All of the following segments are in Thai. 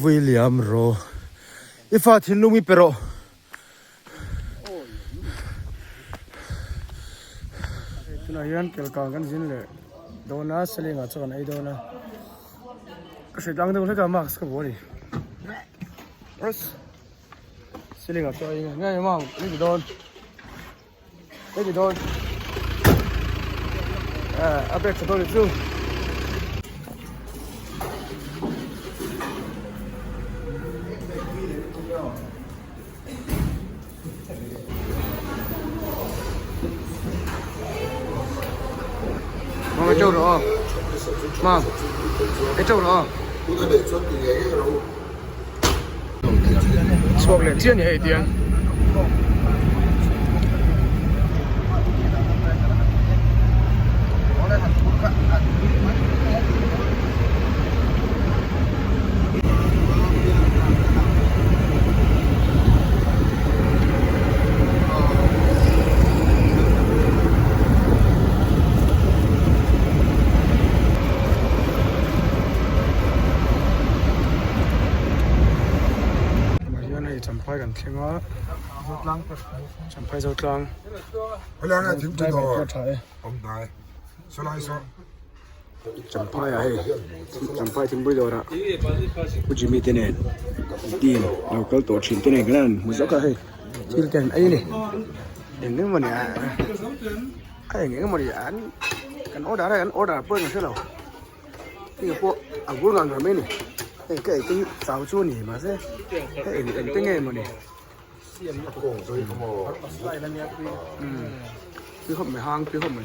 William Ro Ifat hin lumi pero tunayan kelkang kan jin le dona selinga chon ai dona ka se dang de le ka max ka bori ros selinga choi ngai ma ni don ni don abe cha don zu Mama trâu rồi Mom, cái trâu rồi Swap lên tiền hay tiền Champai kan thinga zotlang champai zotlang Hello, I'm Dai. Solai so. champai ai champai thimbui dora ujimi tenen tin local to chin tenen gran muzoka hai til ten ai ni enne mani ai nge mani an kan order pun kan selo ti po agul ngan ga me ni cái sao chu ni mà thế cái cái nghe mà nè cứ không phải hang cứ không phải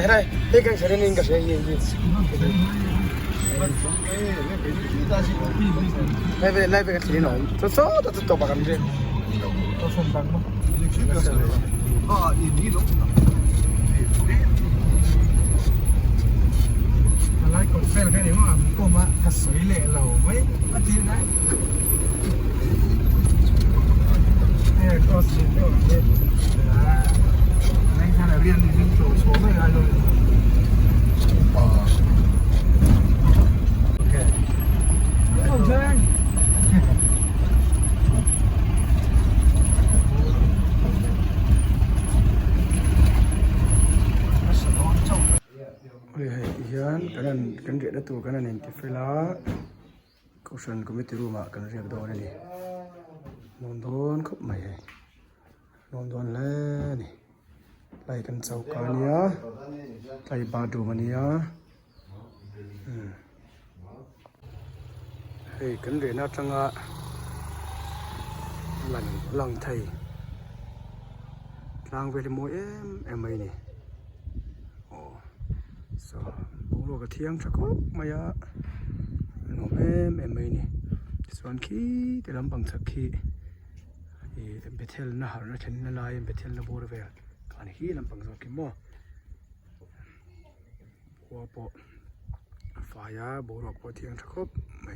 đây đây cái sẽ nên cái sẽ gì này về cái gì nó số tôi bảo cái gì tôi không bằng mà đi đâu lại còn phèo cái này mà cô mà thật sự lệ lầu mấy bắt gì đấy này có gì đâu là riêng thì riêng chỗ số mấy ai rồi ok không chơi anh ôi hiền cái này cái rễ đất tù cái này nên cái phê lá câu chuyện của mấy tiểu mà cái rễ đó này nón đón khóc mày nón đón lên này lạiกันเจ้ากันเนียไล่บาดูมันเนียเฮ้ยกันเรน่าจังอะหลังไทยหลังเวลิโมเอ็มไอนี่โอ้สอบุโรกเทียงสักก็มายะโนเอ็มไอนี่ส่วนขี้แต่ลำบังสักขี้เอ็มเบเทลน่าหาน่าเช่นน่าลายเอ็มเบเทลน่าบูรเวลอันนี้ลำพังสกิมโม่หัวปอฝ่ายาบุรุษปอเทียงสักครบไม่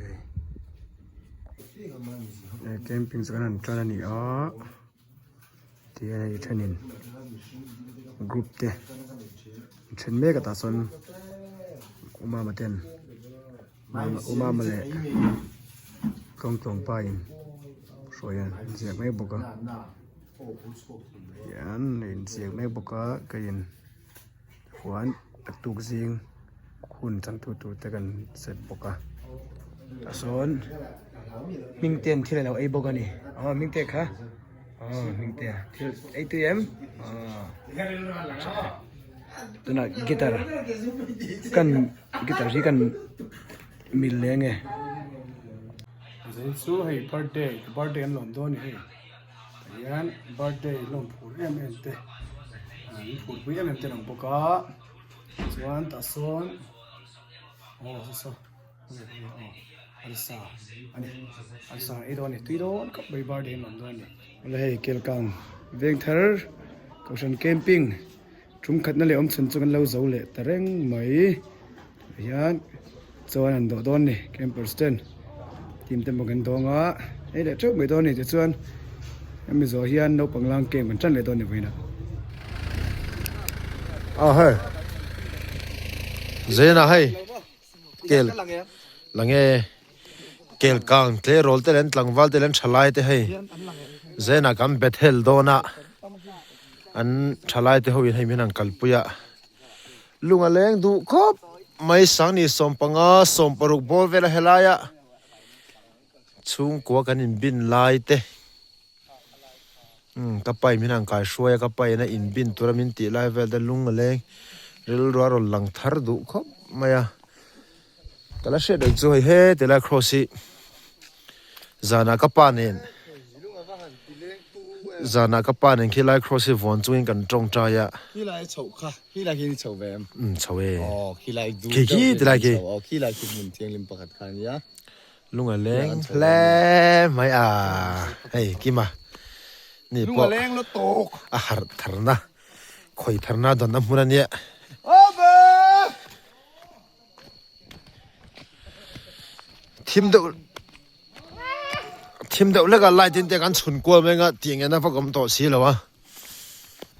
เกมปิ้งสักนั้นจานนี้อ๋อที่อะไรเช่นนี้กรุ๊ปเต้เช่นเมกตาสนอุมามาเต้นอุมามาเลยกองตรงไปสวยเสียงไม่บุกยันเห็นเสียงแม่บอกว่าก็ยินหัวตุกซิงคุณจังตุแต่กันเสร็จบอกว่าตาสนมิงเตียนที่เราไอ้บอกกันนี่อ๋อมิงเตียค่ะอ๋อมิงเตียที่ไอ้ตัวอ๋อตัวน่ะกีตาร์กันกีตาร์ที่กันมิลเลงไงสู้ให้บาร์เดย์อันหลอนโดนให้ยันบาร์เดย์ลงผูกเอ็มเต้ผูกเอ็มเต้ลงปกะส่วนตาส่วนโอ้โห อัลซาอันนี้อัลซาไอ้ดอนนี่ตุยดอนกับใบบาร์เดนมันดอนนี่แล้วให้เกลกังเวงเธอร์ก็ฉันแคมปิ้งจุ่มขัดนั่นเลยฉันจะกันเล่าเจ้าเลยแต่เร่งไม่ยันโซนอันดอนนี่แคมเปอร์สตันทีมเต็มบกันตองอ่ะไอ้เด็กชอบไม่ดอนนี่จะชวนมีโซเฮียนนกปังลังเก่งมันจันเลยดอนนี่ไปนะเฮ้ยเจน่ะเฮ้ยเกลหลังเกลกังเทโรลเตเลนหลังวัลเตเลนฉลายเตเฮ้ยเจน่ะกัมเบทเฮลโดน่ะอันฉลายเตเขาวินให้มีนังกัลปุยะลุงอเลงดูครบไม่สังนี่สมปังอาสมปรุกบอลเวลาเฮลายะชุงกัวกันอินบินลายเตก็ไปมีนังกายช่วยก็ไปนะอินบินตัวมินติไลเวลเดลุงเลงเรลรัวรหลังทาร์ดูครับมาอะก็แล้วเสด็จจ่อยเฮเดลาครอสิจานาก็ปานินจานาก็ปานินที่ไลครอสิวันจุยกันจงใจอะขี้ไล่เฉาค่ะขี้ไล่ขี้เฉาแวมเฉาเออ๋อขี้ไล่ดูขี้เดลาขี้อ๋อขี้ไล่ขี้มุนเทียงลิมปะกัดคันยะลุงเลงแล่ไม่เฮ้ยกี่มานี่ลุงแรงแล้วตกทาร์นะคอยทาร์นะโดนน้ำมันเนี่ยโอ้เบ้ทีมเดียวเล็กอะไรทีมเดียวกันฉุนกลัวมั้งอะทีงั้นนะพวกผมต่อสีแล้ววะ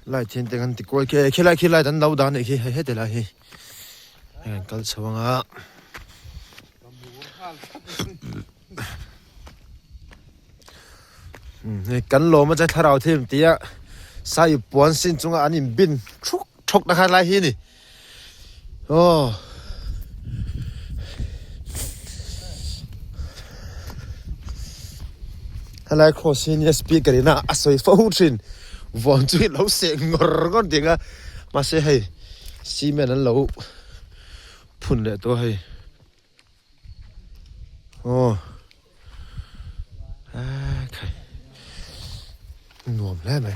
ไล่ทีมเดียวกันติดกลัวขี้ไล่ดันดาวดานอีกเฮ้ยเดี๋ยวละเฮ้ยกัลสว่างอ่ะนี่กันโลมาจะทาราทีมเตี้ยสายปวนสินจุงอันนี้บินชกนะครับไรฮีนี่โอ้อะไรโคสินยสปีกรีน่าอสวยฟูชินวันจุยเราเสียงรกันเดียกมาเสียให้ซีเมนั้นเราพุ่นเลยตัวให้โอ้ใครหน่วมแล้วไหม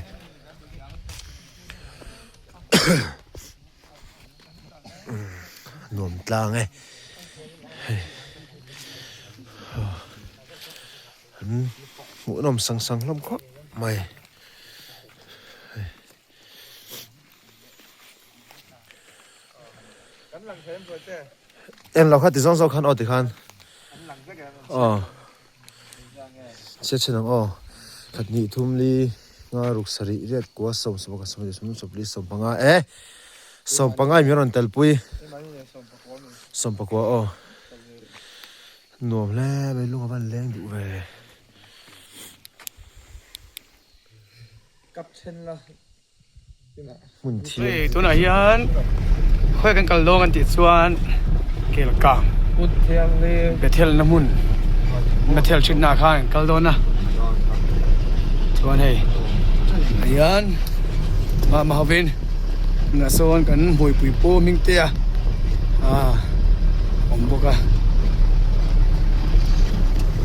หน่วมกลางไงหมูนมสังลมครบไม่เอ็นเราคัดติด2คันออกติคันอ๋อเชื่อนังอ๋อขัดนี่ทุ่มลีงารุกสรีเรียดกัวสมสมกับสมเด็จสมสุปลีสมปังอาสมปังอามีรันเตลปุยสมปักกัวอ๋อหน่วมแล้วไปลุงบ้านแรงดูเว้ยกับเช่นละมุนทีตัวไหนยันค่อยกันกันโลกันติดส่วนเกลกังพุทเทียงเลยเบเทลน้ำมุนเบเทลชิดนาข้างกันโดนนะส่วนให้ยันมาวินน่ะส่วนกันหวยปุยโป้มิงเตียผมบอกว่า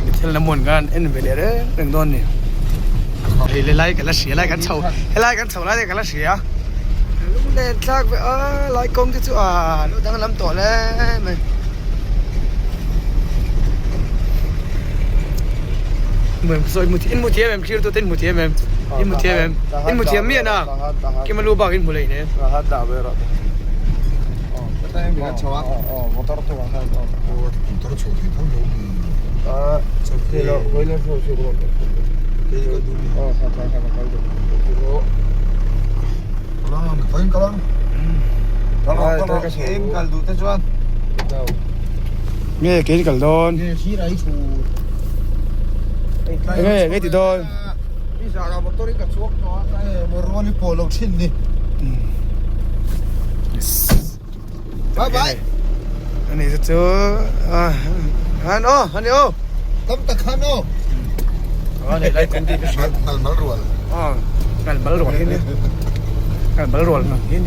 เบเทลน้ำมุนกันเอ็นเวเดอร์เรื่องโดนนี่เฮ้ยไล่กันละเสียไล่กันเฉาไล่กันเฉาไล่กันละเสียลูกเล่นทักไปไล่กงที่จู่ลูกตั้งลำตัวแล้วมันเหมือนซอยมุทีอินมุทีแบบคิดตัวเต้นมุทีแบบอินมุทีแบบอินมุทีมีนะกี่มันรู้บ้างอินมุเลยเนี่ยฮัดดาเบร่าอ๋อแต่ยังมีกันชาวอ๋อมอเตอร์ตัวฮัดอ๋อมอเตอร์ชที่ทั้งหมดเดี๋ยวเราเล่นโซ่ชิโร่เดี๋ยวก็ดูนี่อ๋อครับชิโร่แล้วมันฟังกันแล้วแต่ก็เชื่อมกันดูแต่ชวนเนี่ยกินกันโดนเนี่ยขี้ไรชูไงติดโดนนี่สารบัตรนี่กับชวกเนาะไอ้มรวนี่โปลกชิ้นนี่บายอันนี้จะเจอฮันนี่ตั้มตะขันโอ้นี่ได้คนที่ไปช่วยนั่นมารัวนั่นมารัวนี่นั่นมารัวนี่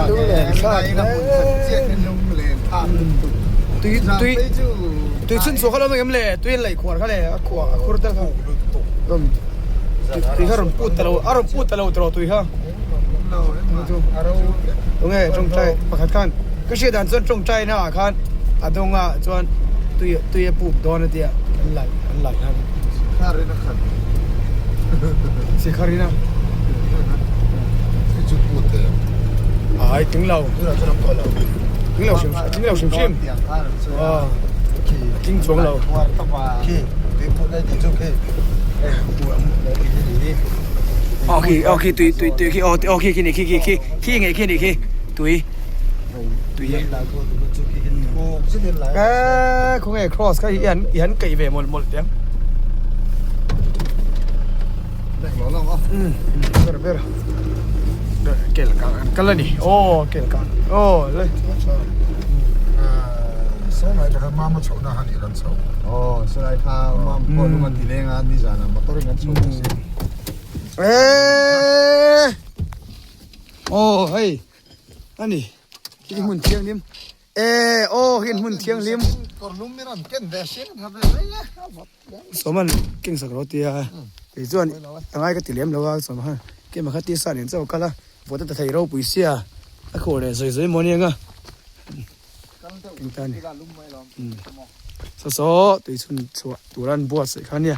ดูแลข้านะคุณเจี๊ยบลุงเลนท่าตุยซึ่งส่วนเขาเราไม่กำเลยตุยไหลขวดเขาเลยขวดขวดเท่าเขาตุยเขารำพูดแต่เราตุยเขา เราตรงไงจงใจประคัดคันก็เชื่อดันส่วนจงใจนะคันอะตรงอ่ะส่วนตุยปูดอนเดียอันไหลครับ ข้าเรนักขัน สิคารินะ ที่จุดพูดเต็ม ไอ้ถึงเรา ที่เราจะนำตัวเรา ถึงเราชิม เตียงข้าเรา จริงจวงเรา ว่าต้องมาที่ที่พูดได้ที่จุดที่พูดได้ที่ดี โอเคตุยโอเคขี้ไงตุย หลายคนตัวจุดที่เห็นโอ้สิ่งเห็นหลาย คงไอ้ cross ก็ยันไก่เวหมดเดี๋ยว ได้หรอเราอ๋อเบรเกลกันแล้วนี่โอ้เกลกันโอ้เลย 所以就係媽媽嘈得嚇你撚嘈。哦，所以他媽媽都問題咧啊，你就係乜都撚嘈先。โอ้เฮ้ยอันนี้กินหุ่นเทียงลิมโอ้กินหุ่นเทียงลิม ก็ลุ่มไม่รันเก่งแต่เสียงทำได้ไหม สมันเก่งสักรถเดียไอ้ส่วนทางไอ้ก็ติเลี้ยมแล้วว่าสมันเก่งมาคัดตีสานเห็นเจ้ากันละฝนแต่ไทยเราปุ๋ยเสียอะโคเลยสวยๆมอนี่งะติงตานี่สอๆตัวชุนตัวรันบัวสิคันเนี่ย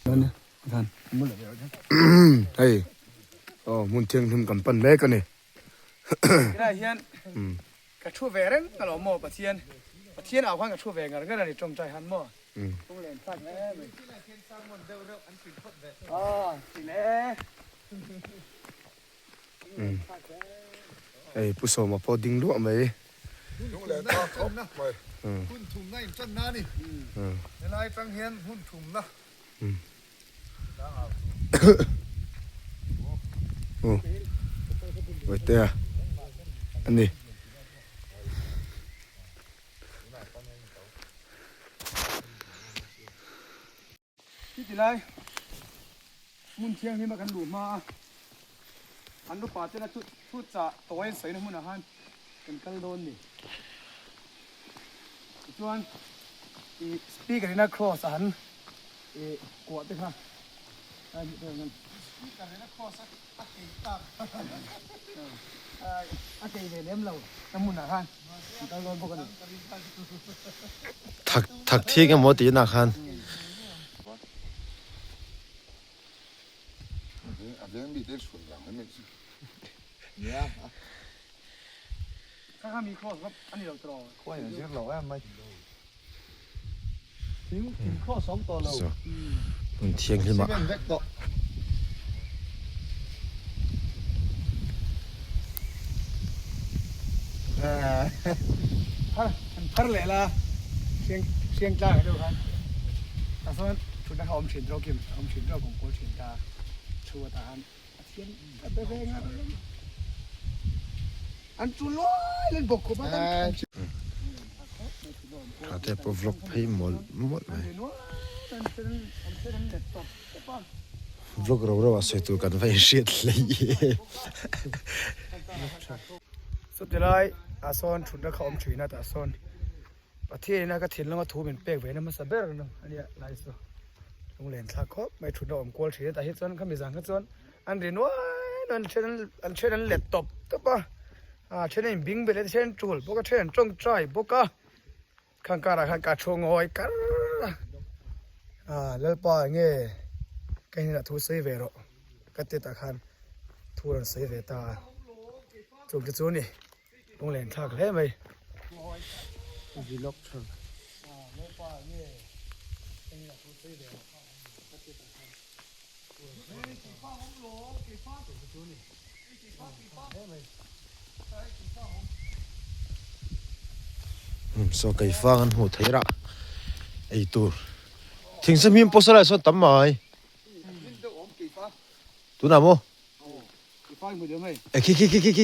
นั่นนะท่านเฮ้ยอ๋อมุนเทียงทำกำปั้นแม่กันนี่ได้เฮียนกระชั่วแหวนก็หล่อหม้อปะเทียนเอาพันกระชั่วแหวนกันก็ได้จงใจหันหม้อต้องเล่นสักแม่เลยอ๋อสิแล้ไอ้ผู้สมมาพอดิ้งด้วยไหม 用来打通呢，喂，混土那你真哪里？原来当天混土呢。โอ้ไว้เตะอันนี้ที่ที่ไรมุนเทียงนี่มากันหลุมมาอันรูปป่าเจ้าหน้าทุดจะตัวเองใส่ในมุนอาหารเป็นกันโดนนี่ส่วนอีสปีกกันนะครอสอันกวดด้วยค่ะอันนี้เรื่องนั้นสปีกกันนะครอสอักเกตาอักเกตเลี้ยมเราน้ำมุนอาหารกันโดนพวกกันถักที่กันหมดตีนะคัน Abbiamo invitato il suo esame. ถ้ามีครอสครับอันนี้เราตรอ Qua in giro lo è mai. ถึงครอส2ตัวเรา มุนเทียงขึ้นมา Si vende ecco. พันเลยล่ะเสียงจ้าให้ดูครับแต่ส่วนชุดนักอมฉินเราเก็บอมฉินเราของโกฉินตาชัวตาอันเทียนไปแพงอันจุลอยเล่นบกกูบ้าง อาจจะพอวล็อกให้หมดเลยวล็อกเราว่าสวยตัวกันไปเสียดเลย สุดท้ายอาซอนชุดนักอมฉินนะแต่อาซอนประเทศน่ะก็ถิ่นแล้วก็ถูเป็นเป๊กเวนะมันสะเบรนึงอันนี้หลายสุดโรงเรียนทักครบไม่ชุดอมโกลฉินแต่เฮ็ดจนเขามีสังกัดจนอันเรียนว่านั่นเช่นเล็ดตบก็ป่ะเช่นบิงไปเลยเช่นจูลพวกก็เช่นจงใจพวกก็ขังการชงงอยกันแล้วป่ะเงี้ยแค่นี้ละทูเซเวโรก็ติดตาคันทูรันเซเวตาจุกจะจูนี่โรงเรียนทักเลยไหมวิล็อกช่างแล้วป่ะเงี้ยแค่นี้ละทูเซเวโรก็ติดตาคันกี่ฟ้าห้องโหลกี่ฟ้าจุกจะจูนี่กี่ฟ้าได้ไหมso cái phang hồ thấy ra ấy tu thỉnh xem phim post lại số tấm mày tu nào mô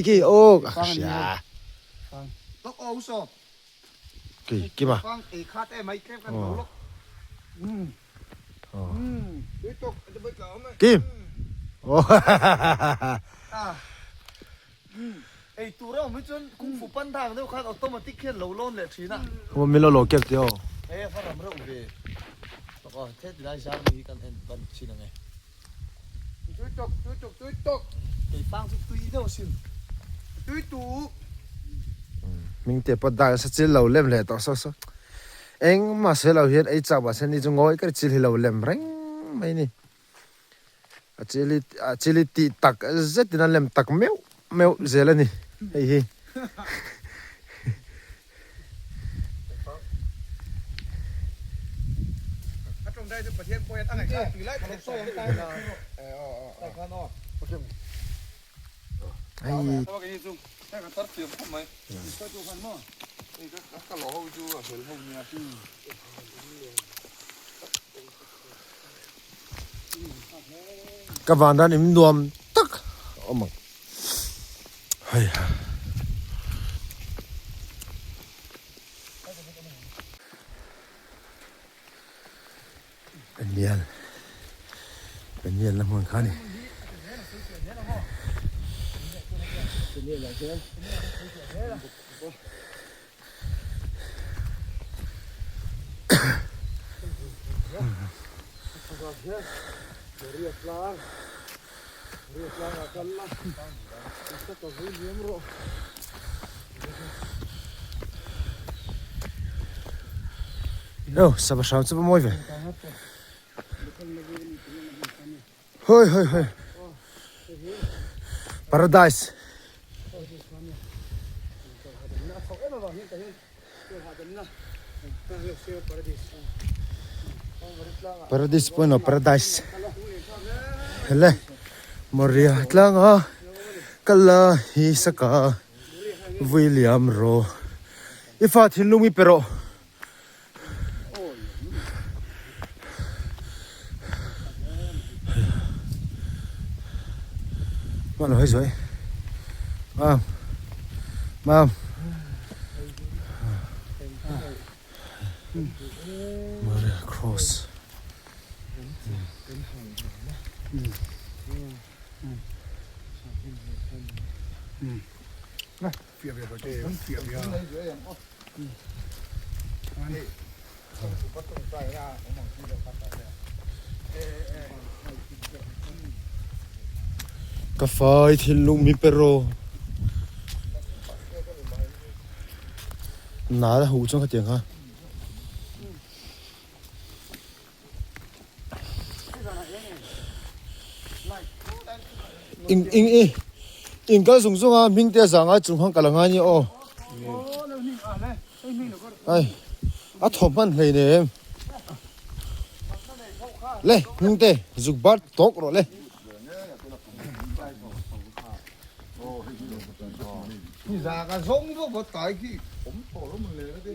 ki ô à Tóc ô sao? ki mà Phang ấy khát em mấy cái đồ lúc. Đối tócจะไปก่อนมั้ย kim ô Ê, tụi nó mới chân cũng phụ bắn thang đâu khác automatic khiến lẩu lôn lệ trí nè. không biết lo kẹt tiêu Ê, phát làm rộng về. Thế thì lại sao đi cần hẹn bắn trí nè nghe. Túi tục cái phang chút tùy đâu xin tùy tú mình te pot da sa chil lo lem le to so eng ma se lo hian ei cha ba sen ni chu ngoi ka chil hi lo lem reng mai ni a chili ti tak zet na lem tak meu zelani hei hi trong đây thì bật hiện quay tăng này tùy lại cái soi tay là tay khăn nó ai sao cái gì chung cái tắt tiền không mấy cái chung khăn nó cái lỗ hậu chu ở phía hậu nhà chu ka van dan im nuam tak omang hayเป็นเนียนละมันค่ะนี่โอ้สบายสบายมวยเว้ยเฮ้ย paradise paradise po no paradise hele moria tlanga kala hi saka William Ro ifa thilumi pero Mana hai rồi. Mam. Maria Cross. Phía về cái phía về Cà phê thì lumi pero. Nãy là hú trong cái tiếng ha. In cái sung sung à, mình tiếc rằng à chúng hàng cả là ngay ô. Ai, à thom man này nè. Lê, mình tiếc, dục bát tốt rồi lê. Ni ra cái giống vô có tại khi cũng tổ nó mình lấy đi.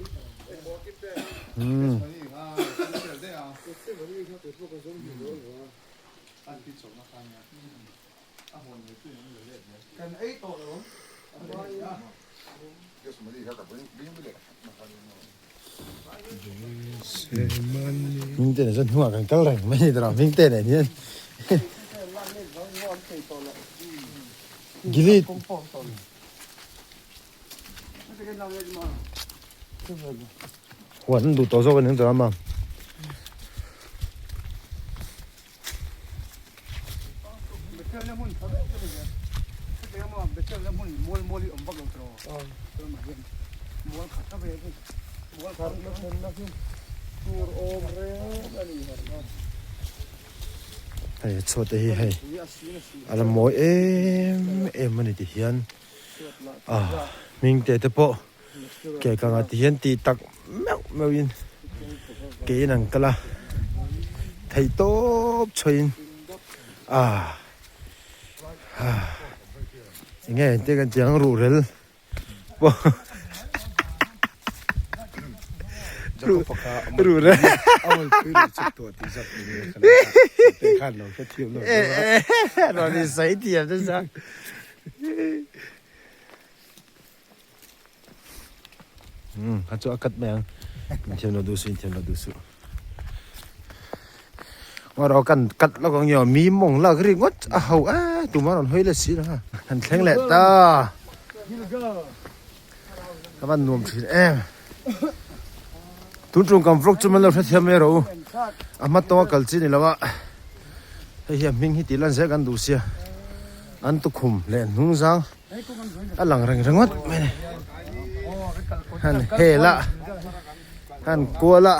Cần ấy tổ rồi. Mình tên này dân hoa càng căng lạnh mấy đứa mình tên này nhé. Gili. Quần đủ tổ số cái những thứ mà. Hay cho thế hay. Alam mo em mình thì hiền. Mình để bộ kể cả ngài hiền thì tắc mèo in cái năng cái là thấy tốt chơi nghe tiếng cái tiếng rủ rel rủ rel nó đi sấy tiền thế sao hạt cho cắt bèn thêm nó đủ su mà đó cần cắt nó còn nhỏ mí mỏng là cái gì ngót hầu tụi nó còn hơi là xí đó ha hành thèn lẹ ta các bạn nuông chuyện em tụi chúng cầm vlog cho mình là phải thêm rồi mắt to cần gì này là vậy hay mình hít tí lần sẽ gần đủ xia อันตุคุมเล่นนุ่งซังอันหลังรังวัดไม่เนี่ยหันเฮละหันกัวละ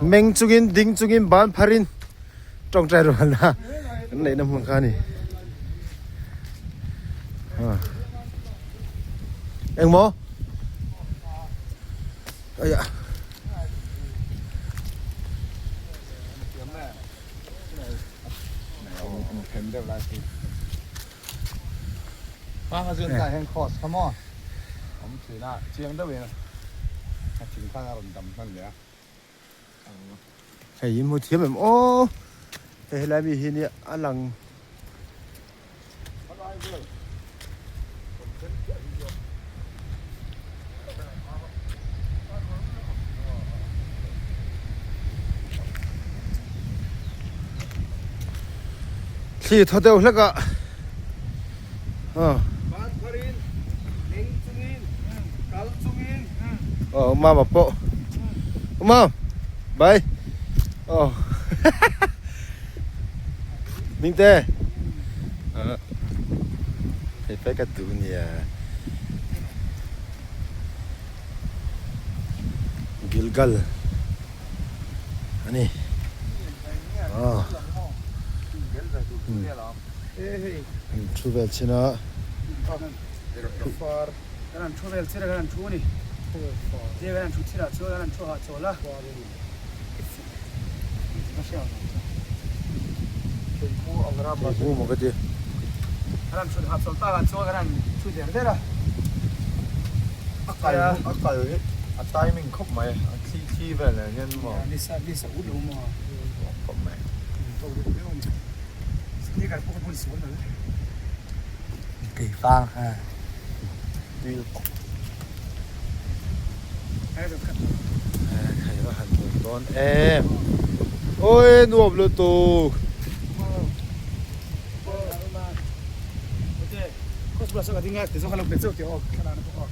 เมงจุกินดิงจุกินบานพารินจงใจรู้นะไหนน้ำมันกันนี่เอ็งโมเอ้ยมาเรื่องการแห่งคอร์สครับหมอผมถือหน้าเชียงได้เว้ยนะถึงข้างอารมณ์ดำนั่นเลยอ่ะ ไอ้ยิ้มหัวเทียมแบบโอ้เฮ้ยแล้วมีทีนี้อันหลังที่ทอดเดียวแล้วก็บ้านพรินเอ็งจุงินกัลจุงินมาโปะมาบายมิงเต้เฮ้ยไปกันตูเนี่ยกิลกัลอันนี้ชูเวลชินะกันชูเวลเสร็จกันชูนี่เดี๋ยวกันชูที่ละชูกันชูหาชูละไม่ใช่ผู้มันก็ดีกันชูหาชูตากันชูกันชูเดี๋ยวเดี๋ยวละอากาศเลยอากาศมิ่งครบไหมที่แบบอะไรเนี่ยหมอลิซ่าอุดมมาครบไหมนี่กันพวกคนสวนเลยกี่ฟังดีใครว่าหันตัวต้นโอ้ยนวบเลยตูก็สุดสักทีง่ายแต่สุดขนาดเป็นเจ้าเดียวขนาดนั้นก็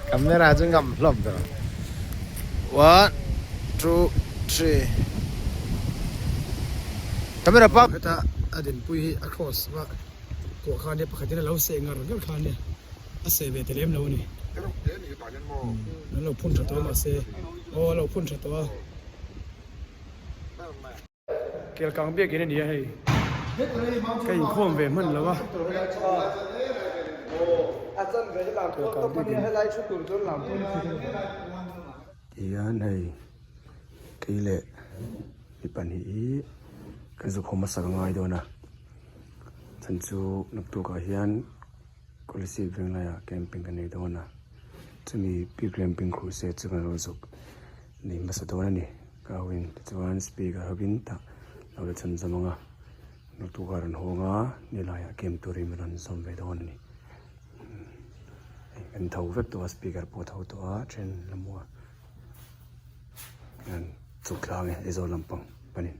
คำนี้ราจึงกำล้มตัว 1 2 3คำนี้ราปั๊บถ้าอดีตปุ้ย across ว่ากัวคานเนี่ยปกติเราเสียงอะไรก็คานเนี่ยอาเซเวทเล่มเรานี่แล้วเราพุ่นตัวมาเซโอ้เราพุ่นตัวเกี่ยวกับเบี้ยกินนี่ให้ก็ยิงข้อมเวมันแล้ววะอาจารย์เวลาตัวก็ไม่ให้ไล่ชุดตัวหลังพุ่นยันให้กี่เละมีปัญหาก็จะคงมาสักง่ายด้วยนะฉันจูนักตัวก็เฮียนก็เลยสิเป็นอะไรอะแคมปิ้งกันในตัวนะจะมีปีแคมปิ้งครูเซตจะกันรู้สึกนี่มาสักตัวนี่ก็วินจะวันสปีกก็วินตาเราจะฉันจะมองอ่ะนักตัวการหัวงานี่ลายอะเกมตัวริมรันสมเวทวันนี่กันเท่าเว็บตัวสปีกเกอร์ปวดเท่าตัวเช่นลำวัวงั้นสุดกลางเนี่ยไอ้โซลัมปังปนิน